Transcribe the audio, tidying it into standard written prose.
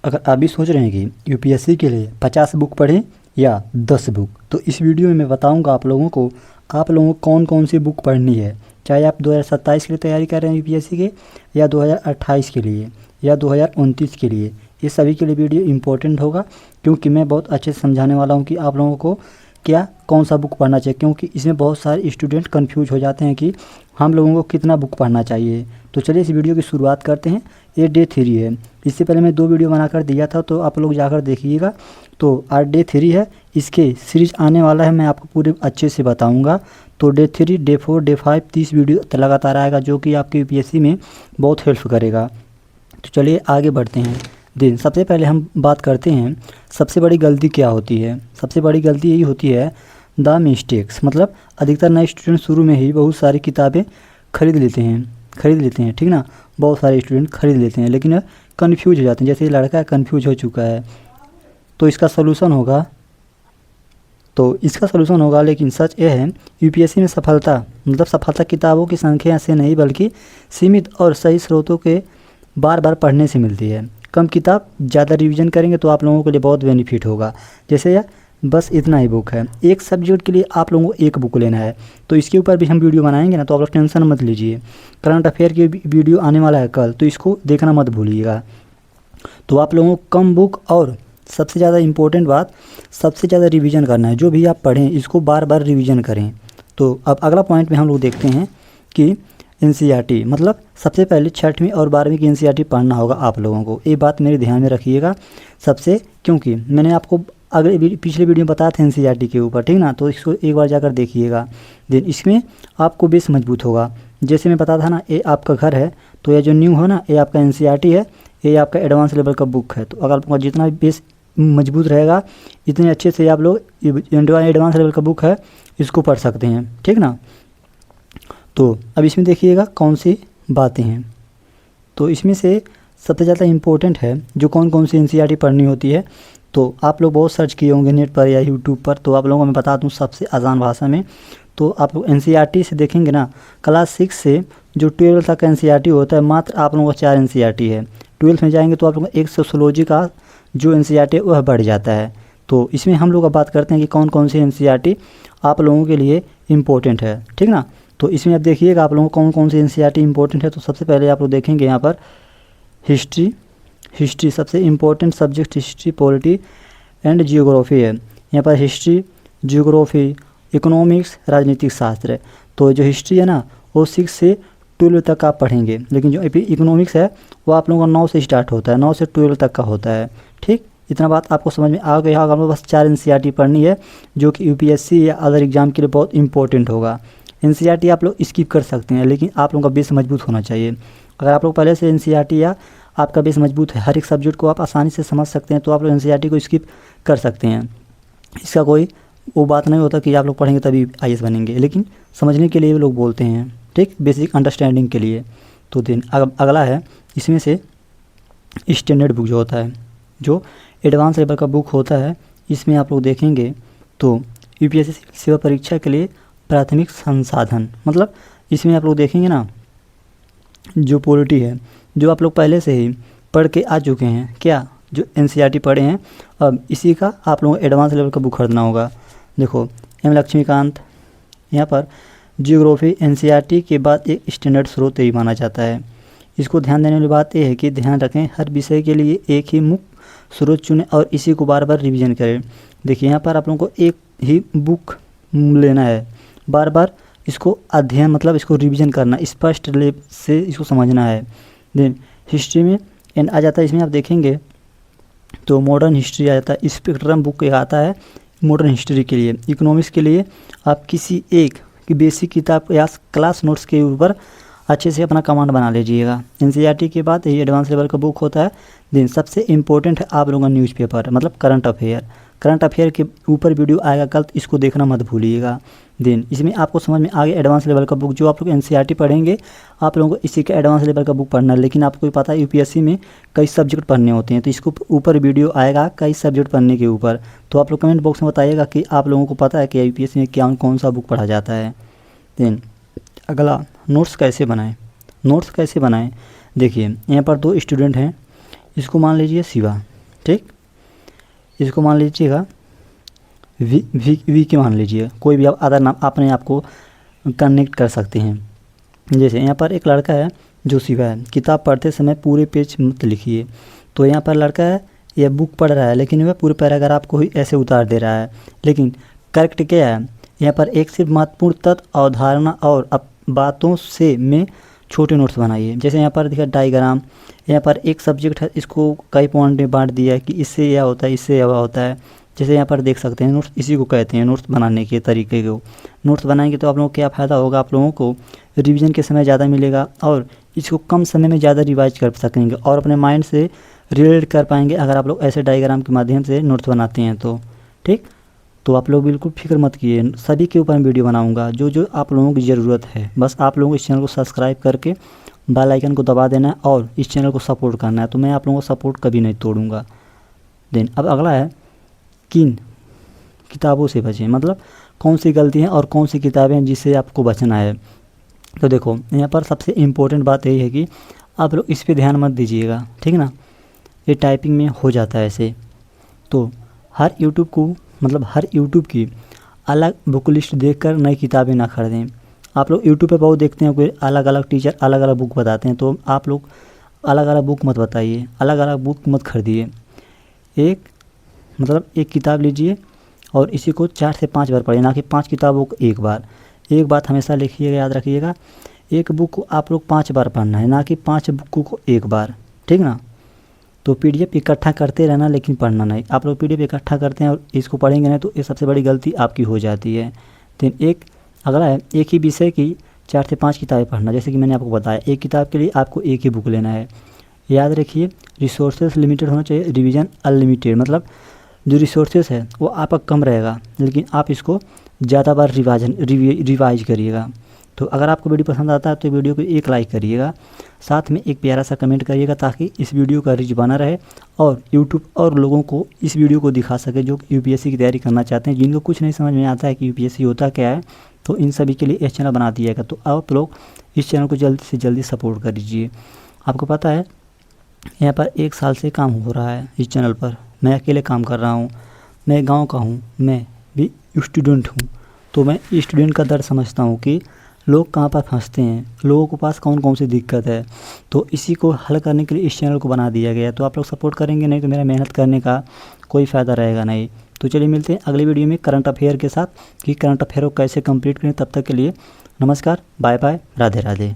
अगर आप भी सोच रहे हैं कि यूपीएससी के लिए 50 बुक पढ़ें या 10 बुक, तो इस वीडियो में मैं बताऊंगा आप लोगों को कौन कौन सी बुक पढ़नी है। चाहे आप 2027 के लिए तैयारी कर रहे हैं यूपीएससी के, या 2028 के लिए, या 2029 के लिए, ये सभी के लिए वीडियो इंपॉर्टेंट होगा, क्योंकि मैं बहुत अच्छे से समझाने वाला हूँ कि आप लोगों को क्या कौन सा बुक पढ़ना चाहिए। क्योंकि इसमें बहुत सारे स्टूडेंट कंफ्यूज हो जाते हैं कि हम लोगों को कितना बुक पढ़ना चाहिए। तो चलिए इस वीडियो की शुरुआत करते हैं। ये डे 3 है। इससे पहले मैं 2 वीडियो बनाकर दिया था, तो आप लोग जाकर देखिएगा। तो आज डे 3 है, इसके सीरीज आने वाला है, मैं आपको पूरे अच्छे से बताऊंगा। तो डे 3, डे 4, डे 5 30 वीडियो लगातार आएगा, जो कि आपके यूपीएससी में बहुत हेल्प करेगा। तो चलिए आगे बढ़ते हैं। सबसे पहले हम बात करते हैं सबसे बड़ी गलती क्या होती है। सबसे बड़ी गलती यही होती है द मिस्टेक्स, मतलब अधिकतर नए स्टूडेंट शुरू में ही बहुत सारी किताबें खरीद लेते हैं, ठीक ना। बहुत सारे स्टूडेंट खरीद लेते हैं, लेकिन कन्फ्यूज हो जाते हैं। जैसे ये लड़का कन्फ्यूज हो चुका है, तो इसका सलूशन होगा। लेकिन सच ये है, यूपीएससी में सफलता किताबों की संख्या से नहीं, बल्कि सीमित और सही स्रोतों के बार बार पढ़ने से मिलती है। कम किताब ज़्यादा रिवीजन करेंगे तो आप लोगों के लिए बहुत बेनिफिट होगा। जैसे यार बस इतना ही बुक है, एक सब्जेक्ट के लिए आप लोगों को एक बुक लेना है, तो इसके ऊपर भी हम वीडियो बनाएंगे ना, तो आप लोग टेंशन मत लीजिए। करंट अफेयर की वीडियो आने वाला है कल, तो इसको देखना मत भूलिएगा। तो आप लोगों को कम बुक और सबसे ज़्यादा इम्पोर्टेंट बात, सबसे ज़्यादा रिवीजन करना है। जो भी आप पढ़ें इसको बार बार रिवीजन करें। तो अब अगला पॉइंट में हम लोग देखते हैं कि एनसीईआरटी, मतलब सबसे पहले 6वीं और 12वीं की एनसीईआरटी पढ़ना होगा आप लोगों को। ये बात मेरे ध्यान में रखिएगा क्योंकि मैंने आपको पिछले वीडियो में बताया था एनसीईआरटी के ऊपर, ठीक ना। तो इसको एक बार जाकर देखिएगा। इसमें आपको बेस मजबूत होगा। जैसे मैं बताया था ना, ये आपका घर है, तो ये जो न्यू है ना, ये आपका एनसीईआरटी है, ये आपका एडवांस लेवल का बुक है। तो अगर आपका जितना बेस मजबूत रहेगा, इतने अच्छे से आप लोग एडवांस लेवल का बुक है, इसको पढ़ सकते हैं, ठीक ना। तो अब इसमें देखिएगा कौन सी बातें हैं। तो इसमें से सबसे ज़्यादा इम्पोर्टेंट है जो कौन सी एनसीईआरटी पढ़नी होती है। तो आप लोग बहुत सर्च किए होंगे नेट पर या यूट्यूब पर, तो आप लोगों को मैं बता दूं सबसे आसान भाषा में। तो आप लोग एनसीईआरटी से देखेंगे ना, क्लास 6 से जो 12 तक का एनसीईआरटी होता है, मात्र आप लोगों का 4 एनसीईआरटी है। 12th में जाएंगे तो आप लोगों का एक सोशियोलॉजी का जो एनसीईआरटी है वह बढ़ जाता है। तो इसमें हम लोग अब बात करते हैं कि कौन सी एनसीईआरटी आप लोगों के लिए इम्पोर्टेंट है, ठीक ना। तो इसमें आप देखिएगा आप लोगों को कौन सी एनसीईआरटी इंपॉर्टेंट है। तो सबसे पहले आप लोग देखेंगे यहाँ पर हिस्ट्री सबसे important subject history, polity and geography है। यहाँ पर हिस्ट्री, जियोग्राफी, इकोनॉमिक्स, राजनीतिक शास्त्र है। तो जो हिस्ट्री है ना, वो 6 से 12 तक आप पढ़ेंगे, लेकिन जो इकोनॉमिक्स है वो आप लोगों का 9 से स्टार्ट होता है, 9 से 12 तक का होता है, ठीक। इतना बात आपको समझ में आ गया होगा। हम लोग बस 4 एनसीईआरटी पढ़नी है, जो कि यूपीएससी या अदर एग्जाम के लिए बहुत इंपॉर्टेंट होगा। एनसीईआरटी आप लोग स्किप कर सकते हैं, लेकिन आप लोगों का बेस मजबूत होना चाहिए। अगर आप लोग पहले से एनसीईआरटी या आपका बेस मजबूत है, हर एक सब्जेक्ट को आप आसानी से समझ सकते हैं, तो आप लोग एनसीईआरटी को स्किप कर सकते हैं। इसका कोई वो बात नहीं होता कि आप लोग पढ़ेंगे तभी आईएएस बनेंगे, लेकिन समझने के लिए लोग बोलते हैं, ठीक, बेसिक अंडरस्टैंडिंग के लिए। तो अगला है इसमें से स्टैंडर्ड बुक जो होता है, जो एडवांस लेवल का बुक होता है। इसमें आप लोग देखेंगे तो यूपीएससी सेवा परीक्षा के लिए प्राथमिक संसाधन, मतलब इसमें आप लोग देखेंगे ना, जो पॉलिटी है, जो आप लोग पहले से ही पढ़ के आ चुके हैं, क्या जो एनसीईआरटी पढ़े हैं, अब इसी का आप लोगों को एडवांस लेवल का बुक खरीदना होगा। देखो एम लक्ष्मीकांत, यहाँ पर जियोग्राफी एनसीईआरटी के बाद एक स्टैंडर्ड स्रोत ही माना जाता है। इसको ध्यान देने वाली बात यह है कि ध्यान रखें हर विषय के लिए एक ही मुख्य स्रोत चुनें और इसी को बार बार रिवीजन करें। देखिए यहाँ पर आप लोगों को एक ही बुक लेना है, बार बार इसको अध्ययन, मतलब इसको रिवीजन करना, स्पष्ट लेव से इसको समझना है। देन हिस्ट्री में एंड आ जाता है, इसमें आप देखेंगे तो मॉडर्न हिस्ट्री आ जाता है। स्पेक्ट्रम बुक एक आता है मॉडर्न हिस्ट्री के लिए। इकोनॉमिक्स के लिए आप किसी एक की बेसिक किताब या क्लास नोट्स के ऊपर अच्छे से अपना कमांड बना लीजिएगा। एनसीईआरटी के बाद ये एडवांस लेवल का बुक होता है। देन सबसे इम्पोर्टेंट है आप लोगों का न्यूज़पेपर, मतलब करंट अफेयर के ऊपर वीडियो आएगा कल, तो इसको देखना मत भूलिएगा। देन इसमें आपको समझ में आ गया एडवांस लेवल का बुक, जो आप लोग एनसीईआरटी पढ़ेंगे आप लोगों को इसी का एडवांस लेवल का बुक पढ़ना है। लेकिन आपको पता है यूपीएससी में कई सब्जेक्ट पढ़ने होते हैं, तो इसको ऊपर वीडियो आएगा कई सब्जेक्ट पढ़ने के ऊपर। तो आप लोग कमेंट बॉक्स में बताइएगा कि आप लोगों को पता है कि यूपीएससी में कौन सा बुक पढ़ा जाता है। देन अगला, नोट्स कैसे बनाएं। देखिए यहाँ पर 2 स्टूडेंट हैं, इसको मान लीजिए शिवा, ठीक। इसको मान लीजिएगा वी के मान लीजिए, कोई भी आप अदर नाम अपने आप को कनेक्ट कर सकते हैं। जैसे यहाँ पर एक लड़का है जो शिवा है, किताब पढ़ते समय पूरे पेज मत लिखिए। तो यहाँ पर लड़का है, यह बुक पढ़ रहा है लेकिन वह पूरे पैराग्राफ को ही ऐसे उतार दे रहा है। लेकिन करेक्ट क्या है, यहाँ पर एक सिर्फ महत्वपूर्ण तत्व, अवधारणा और बातों से में छोटे नोट्स बनाइए। जैसे यहाँ पर देखिए डायग्राम, यहाँ पर एक सब्जेक्ट है, इसको कई पॉइंट में बांट दिया है कि इससे यह होता है, इससे यह होता है। जैसे यहाँ पर देख सकते हैं नोट्स, इसी को कहते हैं नोट्स बनाने के तरीके को। नोट्स बनाएंगे तो आप लोगों को क्या फ़ायदा होगा, आप लोगों को रिवीजन के समय ज़्यादा मिलेगा और इसको कम समय में ज़्यादा रिवाइज कर सकेंगे और अपने माइंड से रिलेट कर पाएंगे अगर आप लोग ऐसे डायग्राम के माध्यम से नोट्स बनाते हैं तो। ठीक, तो आप लोग बिल्कुल फिक्र मत कीजिए, सभी के ऊपर मैं वीडियो बनाऊंगा जो जो आप लोगों की ज़रूरत है। बस आप लोगों को इस चैनल को सब्सक्राइब करके बेल आइकन को दबा देना है और इस चैनल को सपोर्ट करना है, तो मैं आप लोगों को सपोर्ट कभी नहीं तोड़ूंगा। देन अब अगला है किन किताबों से बचें, मतलब कौन सी गलती हैं और कौन सी किताबें हैं जिससे आपको बचना है। तो देखो यहाँ पर सबसे इम्पोर्टेंट बात यही है कि आप लोग इस पे ध्यान मत दीजिएगा, ठीक ना, ये टाइपिंग में हो जाता है ऐसे। तो हर यूट्यूब की अलग बुक लिस्ट देखकर नई किताबें ना खरीदें। आप लोग यूट्यूब पे बहुत देखते हैं कोई अलग अलग टीचर अलग अलग बुक बताते हैं, तो आप लोग अलग अलग बुक मत बताइए, अलग अलग बुक मत खरीदिए। एक किताब लीजिए और इसी को 4 से 5 बार पढ़िए, ना कि 5 किताबों को एक बार। एक बात हमेशा लिखिएगा, याद रखिएगा, एक बुक को आप लोग 5 बार पढ़ना है, ना कि 5 बुक को एक बार, ठीक ना। तो पीडीएफ इकट्ठा करते रहना लेकिन पढ़ना नहीं। आप लोग पीडीएफ इकट्ठा करते हैं और इसको पढ़ेंगे नहीं तो ये सबसे बड़ी गलती आपकी हो जाती है। तो अगला है एक ही विषय की 4 से 5 किताबें पढ़ना। जैसे कि मैंने आपको बताया, एक किताब के लिए आपको एक ही बुक लेना है। याद रखिए, रिसोर्सेज लिमिटेड होना चाहिए, रिवीजन अनलिमिटेड। मतलब जो रिसोर्सेज है वो आपका कम रहेगा लेकिन आप इसको ज़्यादा बार रिवाइज करिएगा। तो अगर आपको वीडियो पसंद आता है तो वीडियो को एक लाइक करिएगा, साथ में एक प्यारा सा कमेंट करिएगा ताकि इस वीडियो का रीच बना रहे और यूट्यूब और लोगों को इस वीडियो को दिखा सके जो यूपीएससी की तैयारी करना चाहते हैं, जिनको कुछ नहीं समझ में आता है कि यूपीएससी होता क्या है। तो इन सभी के लिए इस चैनल बना दिएगा। तो आप लोग इस चैनल को जल्दी से जल्दी सपोर्ट कर दीजिए। आपको पता है यहाँ पर 1 साल से काम हो रहा है इस चैनल पर, मैं अकेले काम कर रहा हूँ, मैं गाँव का हूँ, मैं भी स्टूडेंट हूँ। तो मैं स्टूडेंट का दर्द समझता हूँ कि लोग कहाँ पर फंसते हैं, लोगों के पास कौन कौन सी दिक्कत है। तो इसी को हल करने के लिए इस चैनल को बना दिया गया। तो आप लोग सपोर्ट करेंगे, नहीं तो मेरा मेहनत करने का कोई फ़ायदा रहेगा नहीं। तो चलिए मिलते हैं अगली वीडियो में करंट अफेयर के साथ कि करंट अफेयर को कैसे कंप्लीट करें। तब तक के लिए नमस्कार, बाय बाय, राधे राधे।